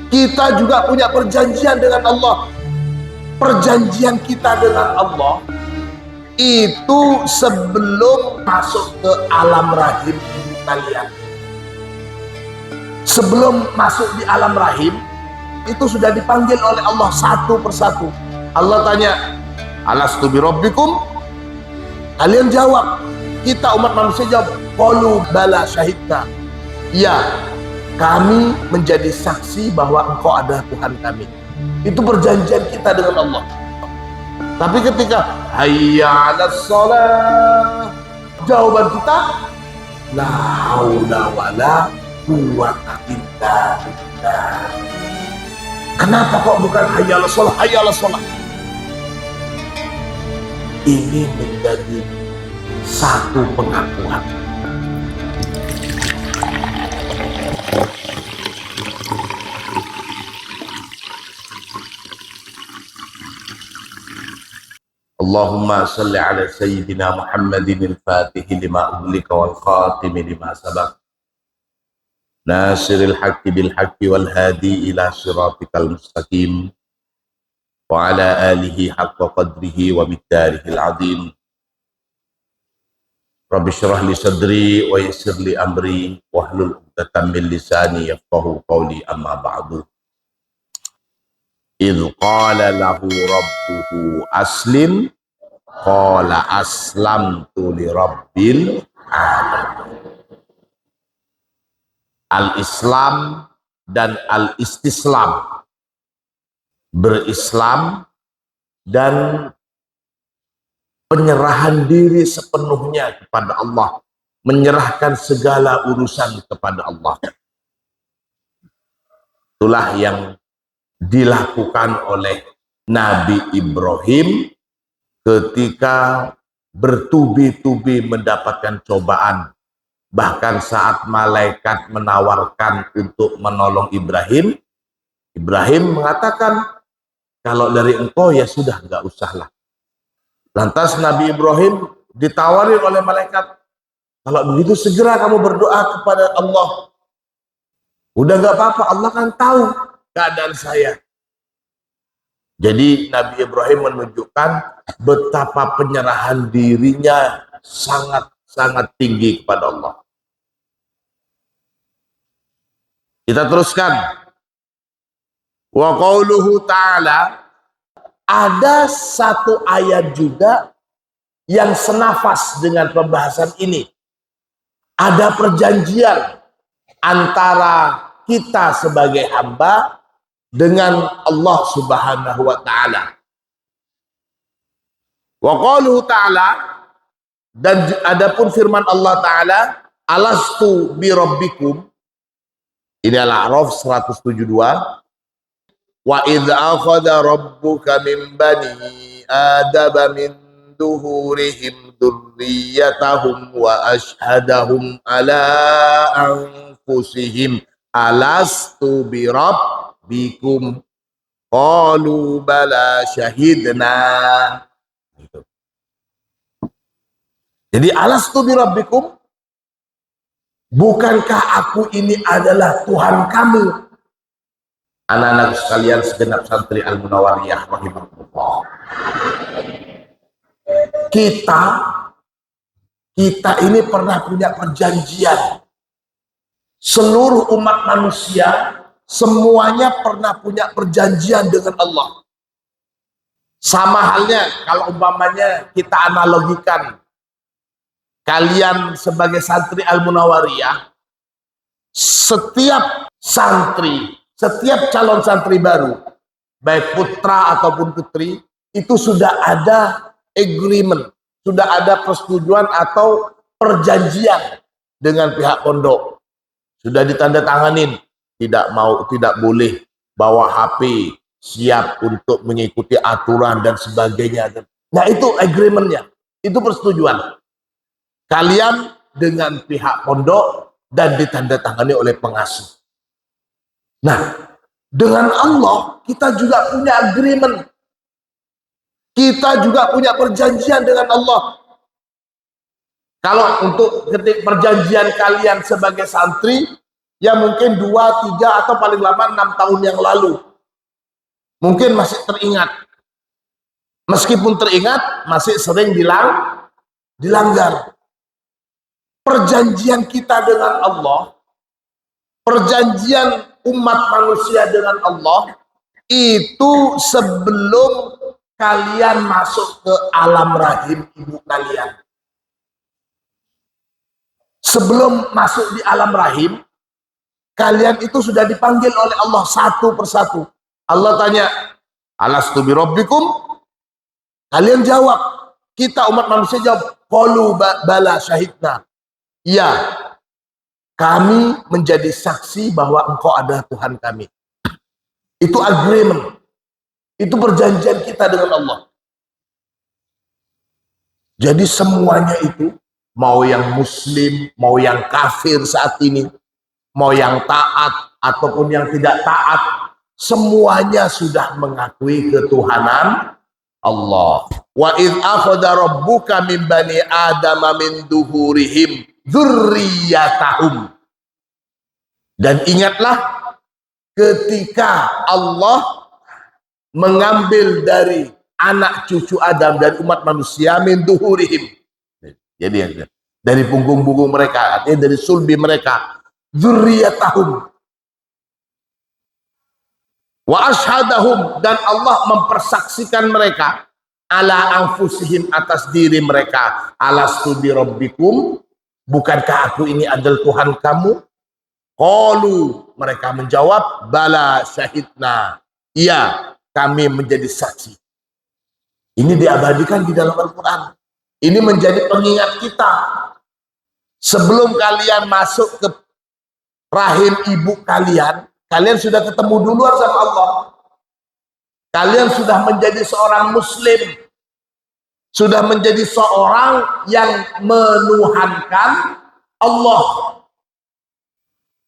Kita juga punya perjanjian dengan Allah. Perjanjian kita dengan Allah itu sebelum masuk ke alam rahim kalian. Sebelum masuk di alam rahim, itu sudah dipanggil oleh Allah satu persatu. Allah tanya, alastu birabbikum? Kalian jawab. Kita umat manusia jawab, qalu bala syahidna. Ya, kami menjadi saksi bahwa engkau adalah Tuhan kami. Itu perjanjian kita dengan Allah. Tapi ketika hayya 'alas shalah, jawaban kita la haula wala quwwata illa billah. Kenapa kok bukan hayya 'alas shalah, hayya 'alas shalah? Ini menjadi satu pengakuan. Allahumma salli ala sayyidina Muhammadin al-fatihi lima uhlika wal khatimi lima sabaq nasiril haqqi bil haqqi wal hadi ila siratikal mustaqim wa ala alihi haqqa qadrihi wa miqdarihil azim. Rabbi syrah li sadri wa yassir li amri wahlul 'uqdatam min lisani yafqahu qawli, amma ba'du. Idh qala lahu rabbuhu aslim qala aslamtu li rabbil alamin. Al-Islam dan al-istislam, berislam dan penyerahan diri sepenuhnya kepada Allah, menyerahkan segala urusan kepada Allah. Itulah yang dilakukan oleh Nabi Ibrahim ketika bertubi-tubi mendapatkan cobaan. Bahkan saat malaikat menawarkan untuk menolong Ibrahim, Ibrahim mengatakan, kalau dari engkau ya sudah, nggak usahlah. Lantas Nabi Ibrahim ditawari oleh malaikat, kalau begitu segera kamu berdoa kepada Allah. Udah nggak apa-apa, Allah kan tahu keadaan saya. Jadi Nabi Ibrahim menunjukkan betapa penyerahan dirinya sangat tinggi kepada Allah. Kita teruskan. Wa qauluhu ta'ala, ada satu ayat juga yang senafas dengan pembahasan ini. Ada perjanjian antara kita sebagai hamba dengan Allah Subhanahu wa taala. Wa qauluhu ta'ala, dan adapun firman Allah taala, alastu bi rabbikum. Ini Al-A'raf 172. Wa idz akhadha rabbuka min bani adama min duhurihim dzurriyyatahum wa ashhadahum ala anfusihim alastu bi rabbikum qalu bala syahidna. Jadi alastu bi rabbikum, bukankah aku ini adalah Tuhan kamu? Anak-anak sekalian, segenap santri Al-Munawwariyah rahimahullah. Kita ini pernah punya perjanjian. Seluruh umat manusia semuanya pernah punya perjanjian dengan Allah. Sama halnya kalau umpamanya kita analogikan, kalian sebagai santri Al-Munawwariyah, setiap santri, setiap calon santri baru, baik putra ataupun putri, itu sudah ada agreement, sudah ada persetujuan atau perjanjian dengan pihak pondok. Sudah ditandatanganin, tidak boleh bawa HP, siap untuk mengikuti aturan dan sebagainya. Nah, itu agreementnya, itu persetujuan kalian dengan pihak pondok dan ditandatangani oleh pengasuh. Nah, dengan Allah kita juga punya agreement. Kita juga punya perjanjian dengan Allah. Kalau untuk ketik perjanjian kalian sebagai santri, ya mungkin 2, 3 atau paling lama 6 tahun yang lalu. Mungkin masih teringat. Meskipun teringat, masih sering dilanggar. Perjanjian kita dengan Allah, perjanjian umat manusia dengan Allah, itu sebelum kalian masuk ke alam rahim ibu kalian. Sebelum masuk di alam rahim, kalian itu sudah dipanggil oleh Allah satu persatu. Allah tanya, alastu bi rabbikum? Kalian jawab, kita umat manusia jawab, qalu bala syahidna. Ya, kami menjadi saksi bahwa engkau adalah Tuhan kami. Itu agreement. Itu perjanjian kita dengan Allah. Jadi semuanya itu, mau yang muslim, mau yang kafir saat ini, mau yang taat ataupun yang tidak taat, semuanya sudah mengakui ketuhanan Allah. Wa idh akhadha rabbuka min bani adama min duhurihim dzurriyyatahum. Dan ingatlah ketika Allah mengambil dari anak cucu Adam dan umat manusia min duhurihim. Jadi dari punggung-punggung mereka, artinya dari sulbi mereka, dzurriyyatahum. Wa ashadahum, dan Allah mempersaksikan mereka ala anfusihim, atas diri mereka, alastu bi rabbikum, bukankah aku ini adalah Tuhan kamu? Qalu, mereka menjawab, bala syahidna, iya kami menjadi saksi. Ini diabadikan di dalam Al-Quran. Ini menjadi pengingat kita. Sebelum kalian masuk ke rahim ibu kalian, kalian sudah ketemu duluan sama Allah. Kalian sudah menjadi seorang muslim. Sudah menjadi seorang yang menuhankan Allah.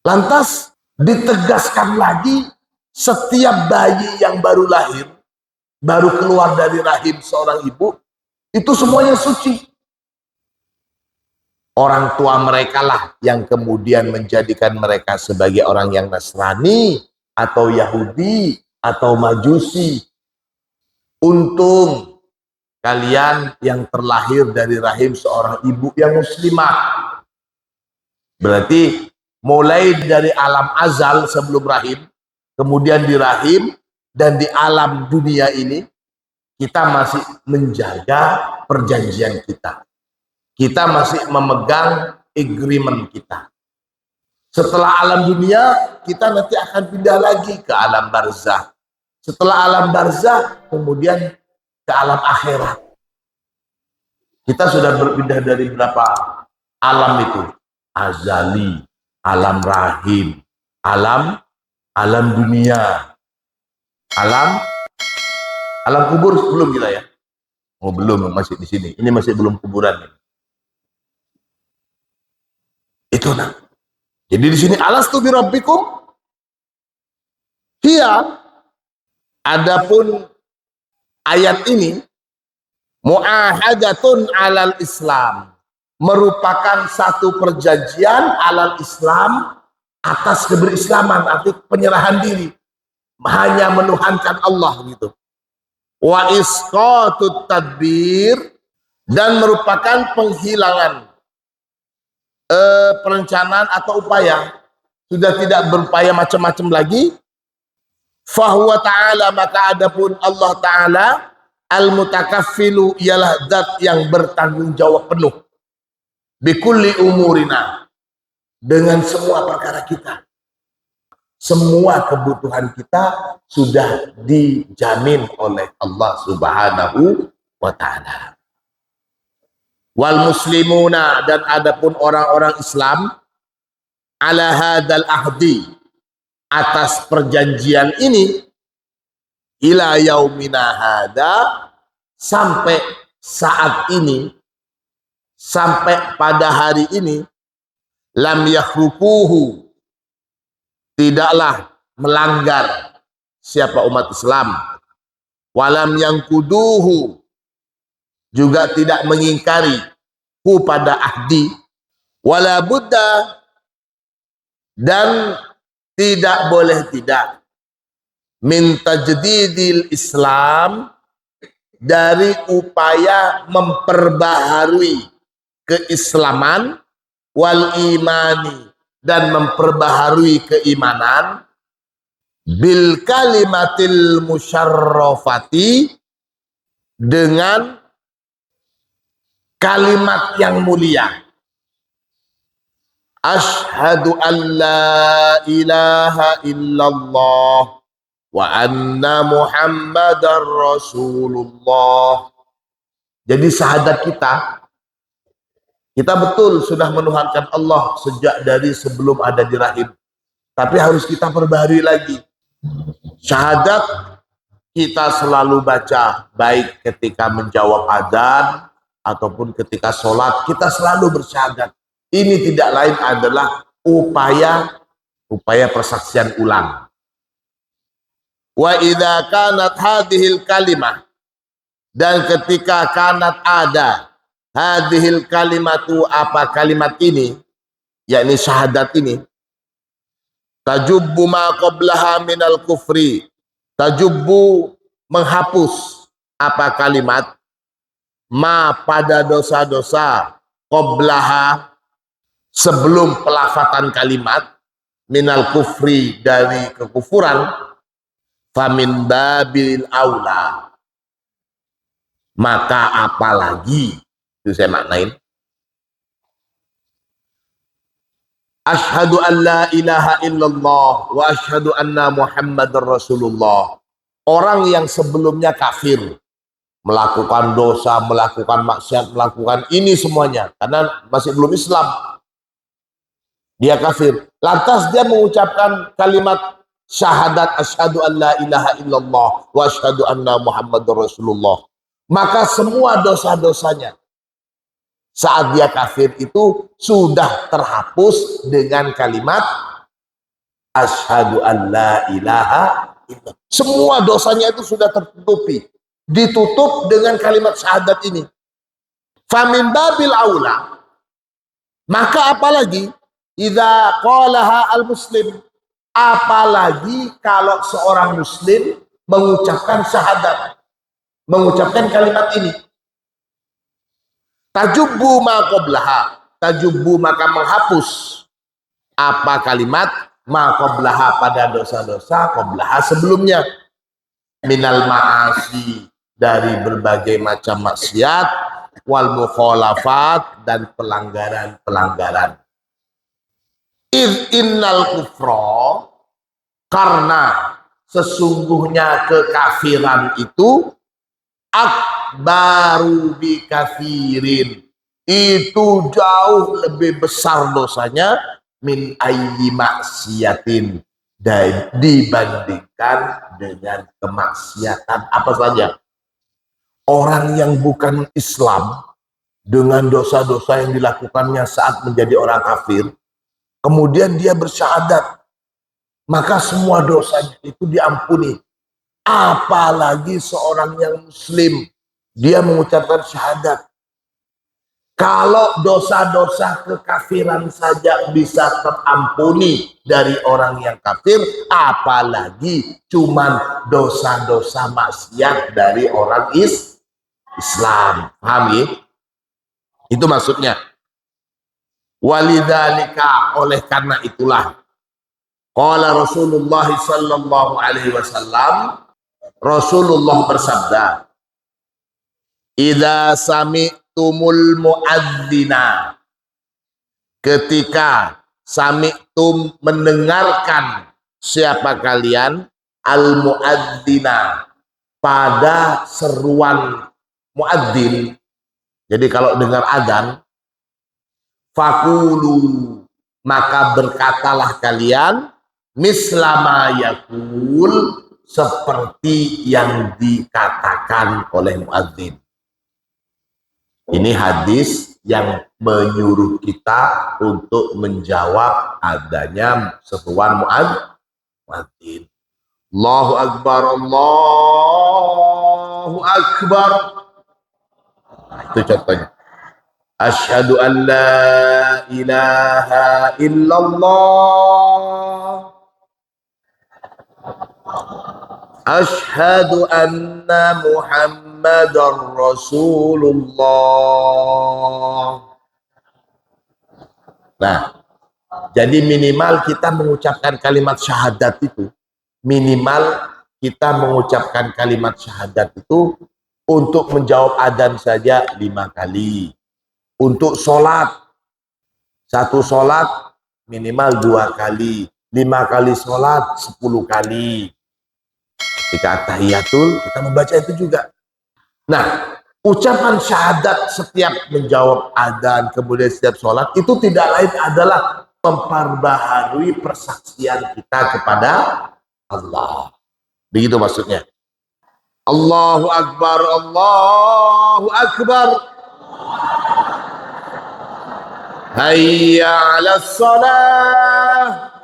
Lantas ditegaskan lagi, setiap bayi yang baru lahir, baru keluar dari rahim seorang ibu, itu semuanya suci. Orang tua mereka lah yang kemudian menjadikan mereka sebagai orang yang Nasrani atau Yahudi atau Majusi. Untung kalian yang terlahir dari rahim seorang ibu yang muslimah. Berarti mulai dari alam azal sebelum rahim, kemudian di rahim, dan di alam dunia ini, kita masih menjaga perjanjian kita. Kita masih memegang agreement kita. Setelah alam dunia, kita nanti akan pindah lagi ke alam barzah. Setelah alam barzah, kemudian ke alam akhirat. Kita sudah berpindah dari berapa alam itu? Azali, alam rahim, alam dunia, alam kubur belum kita ya? Oh belum, masih di sini. Ini masih belum kuburan. Itu nah. Jadi di sini alastu bi rabbikum. Hiya, adapun ayat ini muahadatun alal Islam, merupakan satu perjanjian alal Islam, atas keberislaman, arti penyerahan diri, hanya menuhankan Allah gitu. Wa isqatut tadbir, dan merupakan penghilangan perencanaan atau upaya, sudah tidak berupaya macam-macam lagi. Fahuwa ta'ala, maka adapun Allah ta'ala al-mutakaffilu, ialah zat yang bertanggung jawab penuh bikulli umurina, dengan semua perkara kita. Semua kebutuhan kita sudah dijamin oleh Allah subhanahu wa ta'ala. Wal muslimuna, dan adapun orang-orang Islam, ala hadal ahdi, atas perjanjian ini, ila yaumina hada, sampai saat ini, sampai pada hari ini, lam yakhruquhu, tidaklah melanggar siapa umat Islam, walam yangkuduhu, juga tidak mengingkari hu pada ahdi, wala buddha, Dan tidak boleh tidak min tajdidil Islam, dari upaya memperbaharui keislaman, wal imani, dan memperbaharui keimanan, bil kalimatil musyarrafati, dengan kalimat yang mulia. Asyhadu an la ilaha illallah wa anna Muhammadar Rasulullah. Jadi syahadat kita betul sudah menuhankan Allah sejak dari sebelum ada di rahim. Tapi harus kita perbaharui lagi. Syahadat kita selalu baca, baik ketika menjawab adzan ataupun ketika sholat, kita selalu bersyahadat. Ini tidak lain adalah upaya persaksian ulang. Wa idza kanat hadhil kalimah, dan ketika kanat ada hadhil kalimatu, apa kalimat ini, yakni syahadat ini, tajubbu ma qablaha minal kufri, tajubbu menghapus apa kalimat, ma pada dosa-dosa, qablaha sebelum pelafatan kalimat, minal kufri dari kekufuran, famin babil aula, maka apalagi, itu saya maknain, asyhadu an la ilaha illallah wa asyhadu anna Muhammadar Rasulullah. Orang yang sebelumnya kafir, melakukan dosa, melakukan maksiat, melakukan ini semuanya karena masih belum Islam, dia kafir. Lantas dia mengucapkan kalimat syahadat asyhadu an la ilaha illallah wa asyhadu anna Muhammadar Rasulullah. Maka semua dosa-dosanya saat dia kafir itu sudah terhapus dengan kalimat asyhadu an la ilaha illallah. Semua dosanya itu sudah tertutupi, ditutup dengan kalimat syahadat ini. Famin babil aula, maka apalagi idza qalaha al muslim, apalagi kalau seorang muslim mengucapkan syahadat, mengucapkan kalimat ini. Tajubbu ma qablaha, tajubbu maka menghapus apa kalimat, ma qablaha pada dosa-dosa, qablaha sebelumnya, minal ma'asi dari berbagai macam maksiat, wal mukhalafat dan pelanggaran-pelanggaran. Innal kufra, karena sesungguhnya kekafiran itu, akbaru bi kafirin, itu jauh lebih besar dosanya, min ayyi maksiatin, dan dibandingkan dengan kemaksiatan apa saja. Orang yang bukan Islam dengan dosa-dosa yang dilakukannya saat menjadi orang kafir, kemudian dia bersyahadat, maka semua dosanya itu diampuni. Apalagi seorang yang muslim, dia mengucapkan syahadat. Kalau dosa-dosa kekafiran saja bisa terampuni dari orang yang kafir, apalagi cuman dosa-dosa maksiat dari orang Islam. Paham ya? Itu maksudnya. Walidzalika, oleh karena itulah, qala Rasulullah sallallahu alaihi wasallam, Rasulullah bersabda, idza sami'tumul muadzina, ketika sami'tum mendengarkan siapa kalian, al muadzina pada seruan muadzin. Jadi kalau dengar adzan, fakulu maka berkatalah kalian, mislama yakul, seperti yang dikatakan oleh muadzin. Ini hadis yang menyuruh kita untuk menjawab adanya seruan muadzin. Allahu Akbar, Allahu Akbar. Nah, itu contohnya. Asyhadu an la ilaha illallah. Asyhadu anna Muhammadar Rasulullah. Nah, jadi minimal kita mengucapkan kalimat syahadat itu, minimal kita mengucapkan kalimat syahadat itu untuk menjawab adzan saja 5 kali. Untuk sholat, satu sholat minimal 2 kali, 5 kali sholat 10 kali. Ketika tahiyatul kita membaca itu juga. Nah, ucapan syahadat setiap menjawab adzan kemudian setiap sholat itu tidak lain adalah memperbaharui persaksian kita kepada Allah. Begitu maksudnya. Allahu Akbar, Allahu Akbar. Hayya 'alas shalah.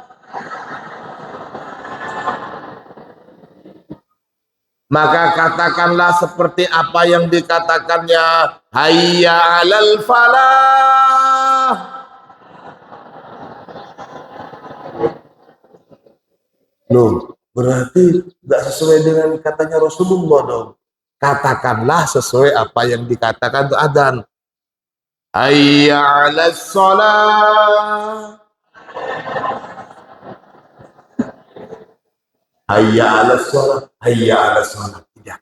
Maka katakanlah seperti apa yang dikatakannya, hayya 'alal falah. Loh, berarti nggak sesuai dengan katanya Rasulullah dong. Katakanlah sesuai apa yang dikatakan itu adzan. Hayya 'alas shalah. Hayya 'alas shalah, hayya 'alas shalah. Tidak.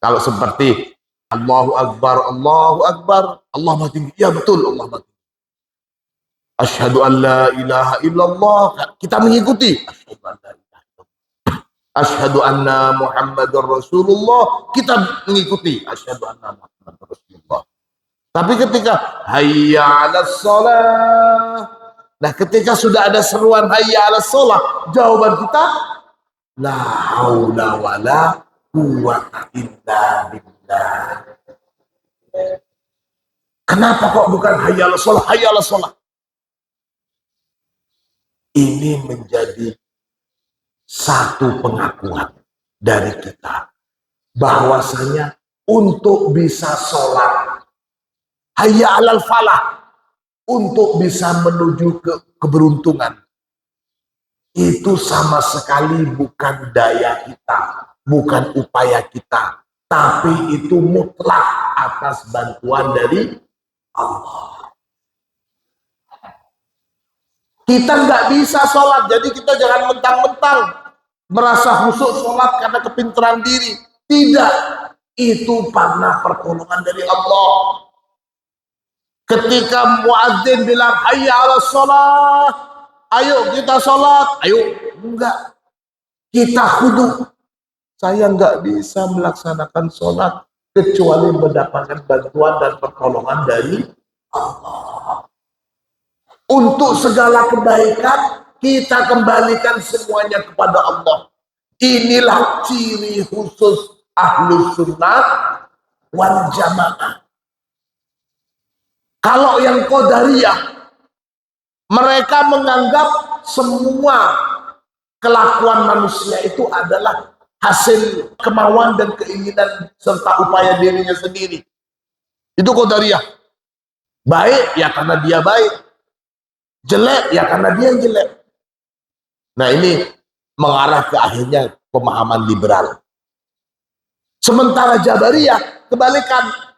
Kalau seperti Allahu Akbar, Allahu Akbar, Allah Maha Tinggi. Ya betul, Allah Maha Tinggi. Asyhadu an la ilaha illallah. Kita mengikuti. Asyhadu anna Muhammadar Rasulullah. Kita mengikuti. Asyhadu anna Muhammadar Rasulullah. Tapi ketika hayya 'alas shalah. Nah, ketika sudah ada seruan hayya 'alas shalah, jawaban kita la haula wala quwwata illa billah. Kenapa kok bukan hayya 'alas shalah, hayya 'alas shalah? Ini menjadi satu pengakuan dari kita bahwasanya untuk bisa sholat hayya 'alal falah, untuk bisa menuju ke keberuntungan, itu sama sekali bukan daya kita, bukan upaya kita, tapi itu mutlak atas bantuan dari Allah. Kita nggak bisa sholat, jadi kita jangan mentang-mentang merasa khusyuk sholat karena kepintaran diri. Tidak, itu karena pertolongan dari Allah. Ketika muadzin bilang hayya 'alas shalah, ayo kita sholat, ayo. Enggak, kita khudu. Saya nggak bisa melaksanakan sholat kecuali mendapatkan bantuan dan pertolongan dari Allah. Untuk segala kebaikan kita kembalikan semuanya kepada Allah. Inilah ciri khusus Ahlus Sunnah wal Jamaah. Kalau yang Qadariyah, mereka menganggap semua kelakuan manusia itu adalah hasil kemauan dan keinginan serta upaya dirinya sendiri. Itu Qadariyah. Baik ya karena dia baik, jelek ya karena dia jelek. Nah, ini mengarah ke akhirnya pemahaman liberal. Sementara Jabariyah kebalikan.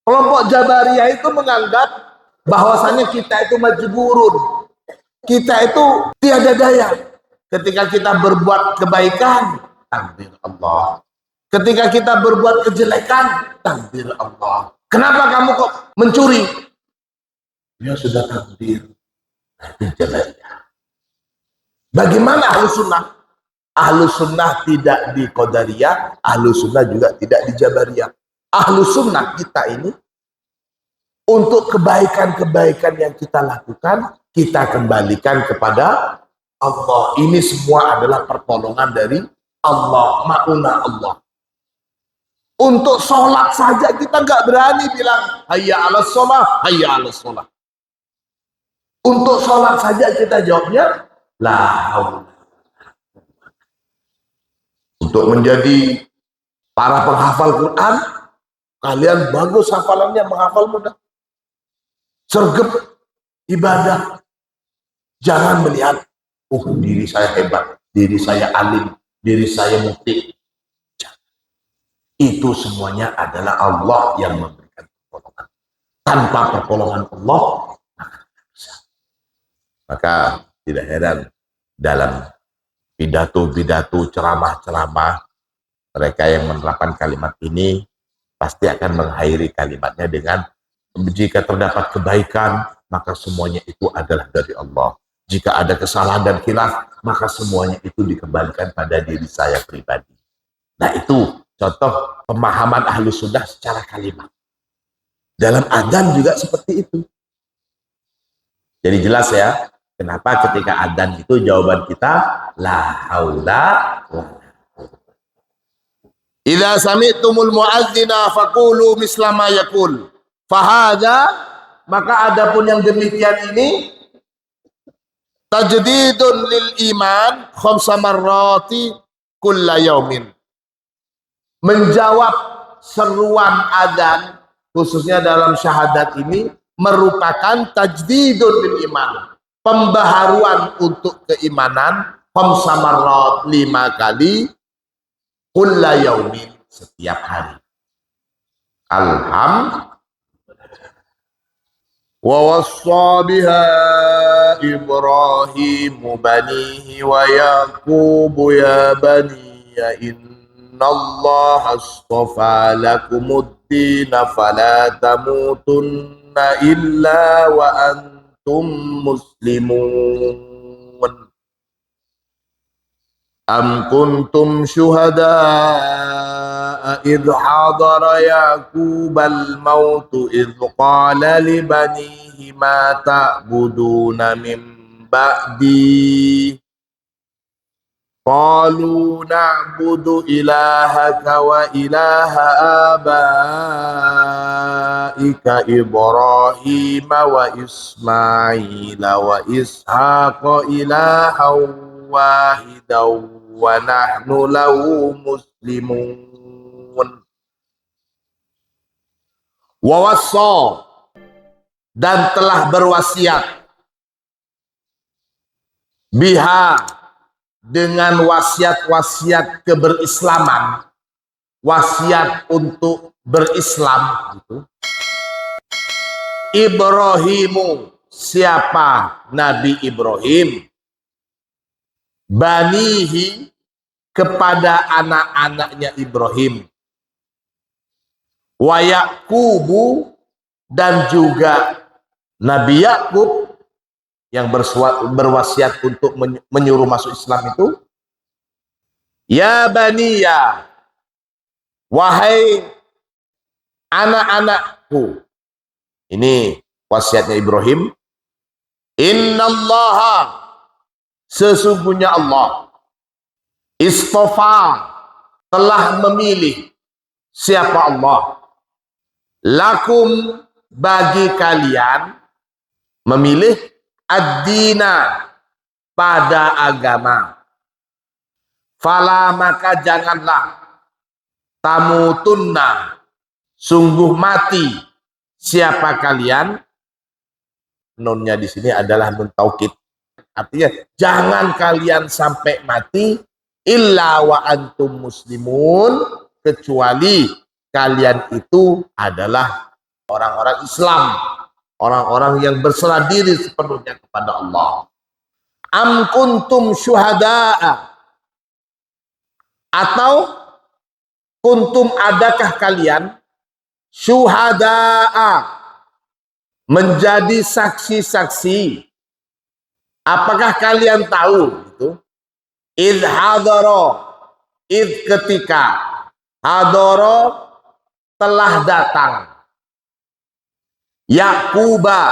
Kelompok Jabariyah itu menganggap bahwasanya kita itu majburun. Kita itu tiada daya. Ketika kita berbuat kebaikan, takdir Allah. Ketika kita berbuat kejelekan, takdir Allah. Kenapa kamu kok mencuri? Ya sudah takdir. Itu jeleknya. Bagaimana Ahlus Sunnah? Ahlus Sunnah tidak di Qadariyah, Ahlus Sunnah juga tidak di Jabariyah. Ahlus Sunnah kita ini untuk kebaikan-kebaikan yang kita lakukan, kita kembalikan kepada Allah. Ini semua adalah pertolongan dari Allah, ma'unah Allah. Untuk sholat saja kita nggak berani bilang hayya 'alas shalah, hayya 'alas shalah. Untuk sholat saja kita jawabnya la haula. Untuk menjadi para penghafal Quran, kalian bagus hafalannya, menghafal mudah. sergap ibadah. Jangan melihat, diri saya hebat, diri saya alim, diri saya mukti. Itu semuanya adalah Allah yang memberikan pertolongan. Tanpa pertolongan Allah, maka tidak heran dalam pidato-pidato, ceramah-ceramah, mereka yang menerapkan kalimat ini pasti akan mengakhiri kalimatnya dengan, jika terdapat kebaikan, maka semuanya itu adalah dari Allah. Jika ada kesalahan dan khilaf, maka semuanya itu dikembalikan pada diri saya pribadi. Nah, itu contoh pemahaman ahlu sunnah secara kalimat. Dalam adzan juga seperti itu. Jadi jelas ya, kenapa ketika adzan itu jawaban kita la haula wa idza sami'tumul muadzina faqulu misla ma yaqul. Fahadha, maka adapun yang demikian ini tajdidun lil iman khamsa marrati kulla yaumin. Menjawab seruan adzan khususnya dalam syahadat ini merupakan tajdidun lil iman, pembaharuan untuk keimanan, khamsa marrat, 5 kali, kulla yaumin, setiap hari. Alhamdulillah. Wa wassa biha Ibrahim banihi wa Yaqub ya bani innallaha astafa lakumuddin fala tamutunna illa wa antum muslimun. Am kuntum syuhada'a idh hadara Yaqubal mautu idh qala li banihi ma ta'buduna min ba'di qalu na'budu ilahaka wa ilaha abaika Ibrahim wa Ismail wa Ishaqa ilahan wahidaw wa nahnu lahu muslimun. Wa wassa, dan telah berwasiat, biha, dengan wasiat-wasiat keberislaman, wasiat untuk berislam gitu. Ibrahimu, siapa? Nabi Ibrahim. Banihi, kepada anak-anaknya Ibrahim. Wa Yaqubu, dan juga Nabi Yakub yang berwasiat untuk menyuruh masuk Islam itu. Ya baniya, wahai anak-anakku. Ini wasiatnya Ibrahim. Innallaha, sesungguhnya Allah, istofa, telah memilih. Siapa Allah? Lakum, bagi kalian, memilih ad-dina, pada agama. Fala, maka janganlah, tamutunna, sungguh mati. Siapa kalian? Nunnya di sini adalah nun taukid. Artinya jangan kalian sampai mati illa wa antum muslimun, kecuali kalian itu adalah orang-orang Islam, orang-orang yang berserah diri sepenuhnya kepada Allah. Am kuntum syuhada'a, atau kuntum, adakah kalian, syuhada'a, menjadi saksi-saksi. Apakah kalian tahu itu? Idh hadara, idh ketika, hadara telah datang, Yaquba,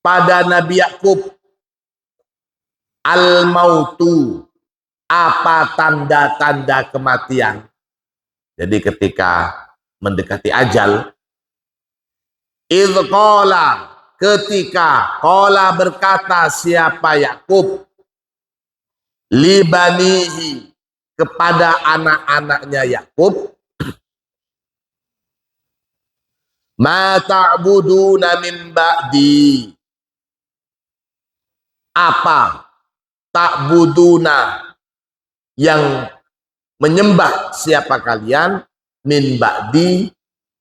pada Nabi Yakub, al-mautu, apa tanda-tanda kematian. Jadi ketika mendekati ajal, idh qala, ketika qala, berkata siapa Yakub, libanihi, kepada anak-anaknya Yakub, Ma ta'buduna min ba'di. Apa ta'buduna yang menyembah siapa kalian min ba'di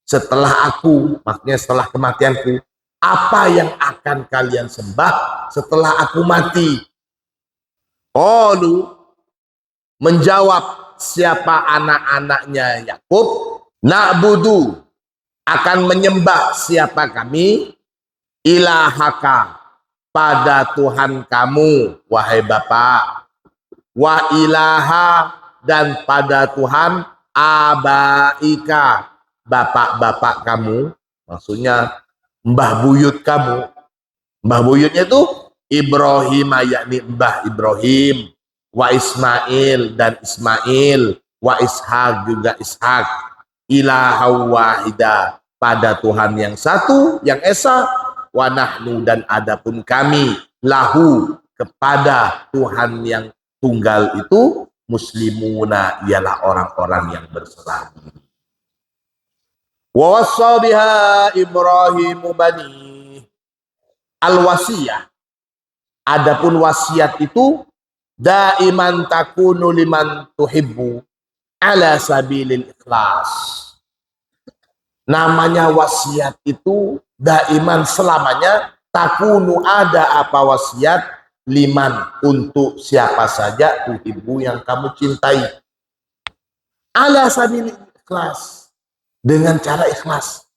setelah aku, maksudnya setelah kematianku. Apa yang akan kalian sembah setelah aku mati? Qalu, menjawab siapa anak-anaknya Yakub, na'budu, akan menyembah siapa kami, ilahaka, pada Tuhan kamu wahai Bapak, wa ilaha, dan pada Tuhan abaika, bapak-bapak kamu, maksudnya mbah buyut kamu. Mbah buyutnya itu Ibrahim, yakni mbah Ibrahim, wa Ismail, dan Ismail, wa Ishak, juga Ishak, ilaha wahida, pada Tuhan yang satu, yang esa, wa nahnu, dan adapun kami, lahu, kepada Tuhan yang tunggal itu, muslimuna, ialah orang-orang yang berserah diri. Wa wassa biha Ibrahimu bani, al-wasiyah, adapun wasiat itu daiman takunu liman tuhibbu ala sabilil ikhlas. Namanya wasiat itu daiman, selamanya, takunu, ada apa wasiat, liman, untuk siapa saja, tuhibbu, yang kamu cintai, ala sabilil ikhlas, dengan cara ikhlas,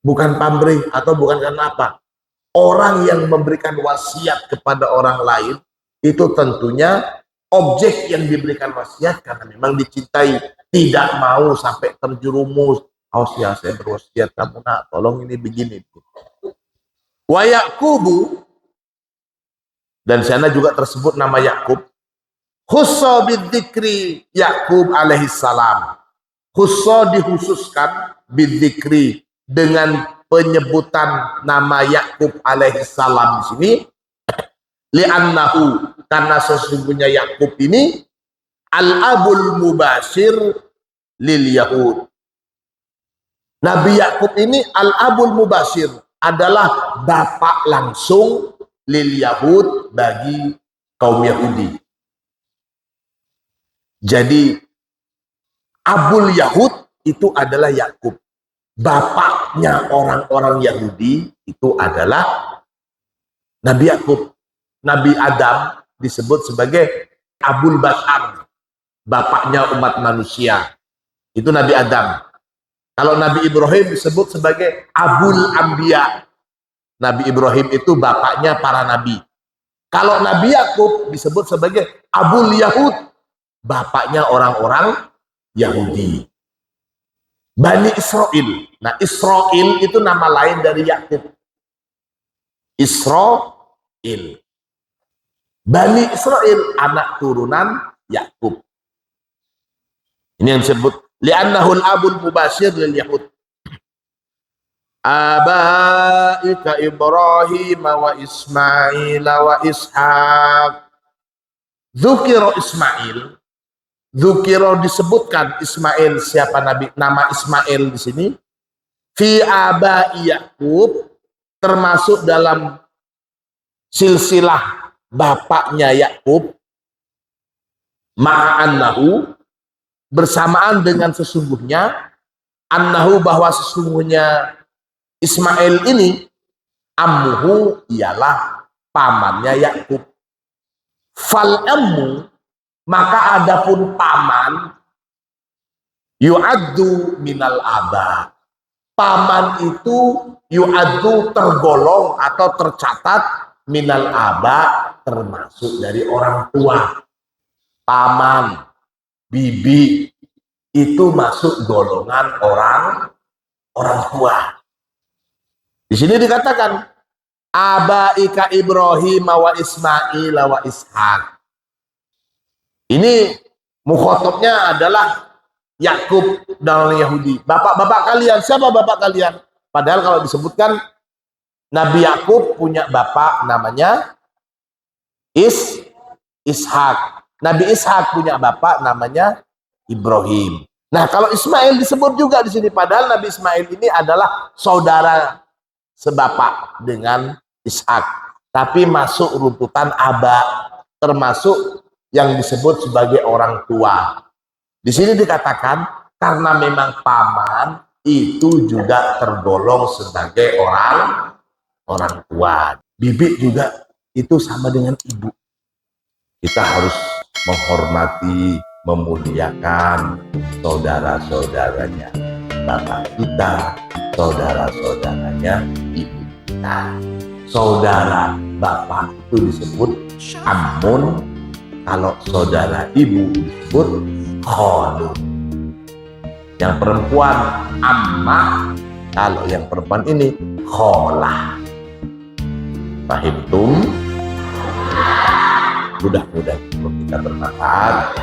bukan pamrih atau bukan karena apa. Orang yang memberikan wasiat kepada orang lain itu tentunya objek yang diberikan wasiat karena memang dicintai, tidak mau sampai terjerumus. Oh ya, saya berwasiat kamu nak, tolong ini begini. Wa Yaqubu, dan sana juga tersebut nama Yakub. Khussa bidzikri Yakub alaihissalam. Khussa dikhususkan bidzikri, dengan penyebutan nama Yakub alaihissalam di sini, li'annahu, karena sesungguhnya Yakub ini al-abul mubashir lil Yahud. Nabi Yakub ini al-abul mubashir, adalah bapak langsung lil Yahud, bagi kaum Yahudi. Jadi abul Yahud itu adalah Yakub. Bapaknya orang-orang Yahudi itu adalah Nabi Yakub. Nabi Adam disebut sebagai Abul Bashar, bapaknya umat manusia. Itu Nabi Adam. Kalau Nabi Ibrahim disebut sebagai Abul Anbiya. Nabi Ibrahim itu bapaknya para nabi. Kalau Nabi Yakub disebut sebagai Abul Yahud, bapaknya orang-orang Yahudi. Bani Israel. Nah, Israel itu nama lain dari Yakub. Israel. Bani Israel, anak turunan Yakub. Ini yang disebut li'annahul abul mubashir lil Yahud. Abaika Ibrahim wa Ismail wa Ishaq. Dzukira Ismail. Dzukira disebutkan Ismail, siapa nabi, nama Ismail di sini. Fi abai Yakub, termasuk dalam silsilah bapaknya Yakub. Ma'annahu, bersamaan dengan sesungguhnya, annahu, bahwa sesungguhnya Ismail ini, ammuhu, ialah pamannya Yakub. Fal ammu, maka adapun paman, yu'addu minal aba, paman itu yu'addu, tergolong atau tercatat, minal aba, termasuk dari orang tua. Paman, bibi, itu masuk golongan orang tua. Di sini dikatakan abaika Ibrahim wa Ismail wa Ishaq. Ini mukhotabnya adalah Yakub dan orang Yahudi. Bapak-bapak kalian, siapa bapak kalian? Padahal kalau disebutkan Nabi Yakub punya bapak namanya Ishak. Nabi Ishak punya bapak namanya Ibrahim. Nah, kalau Ismail disebut juga di sini, padahal Nabi Ismail ini adalah saudara sebapak dengan Ishak, tapi masuk runtutan aba, termasuk yang disebut sebagai orang tua. Di sini dikatakan karena memang paman itu juga tergolong sebagai orang tua. Bibi juga itu sama dengan ibu. Kita harus menghormati, memuliakan saudara-saudaranya bapak kita, saudara-saudaranya ibu kita. Saudara bapak itu disebut amun, kalau saudara ibu disebut khalun. Yang perempuan amma, kalau yang perempuan ini kholah. Fahimtum? Mudah-mudahan kita bermanfaat.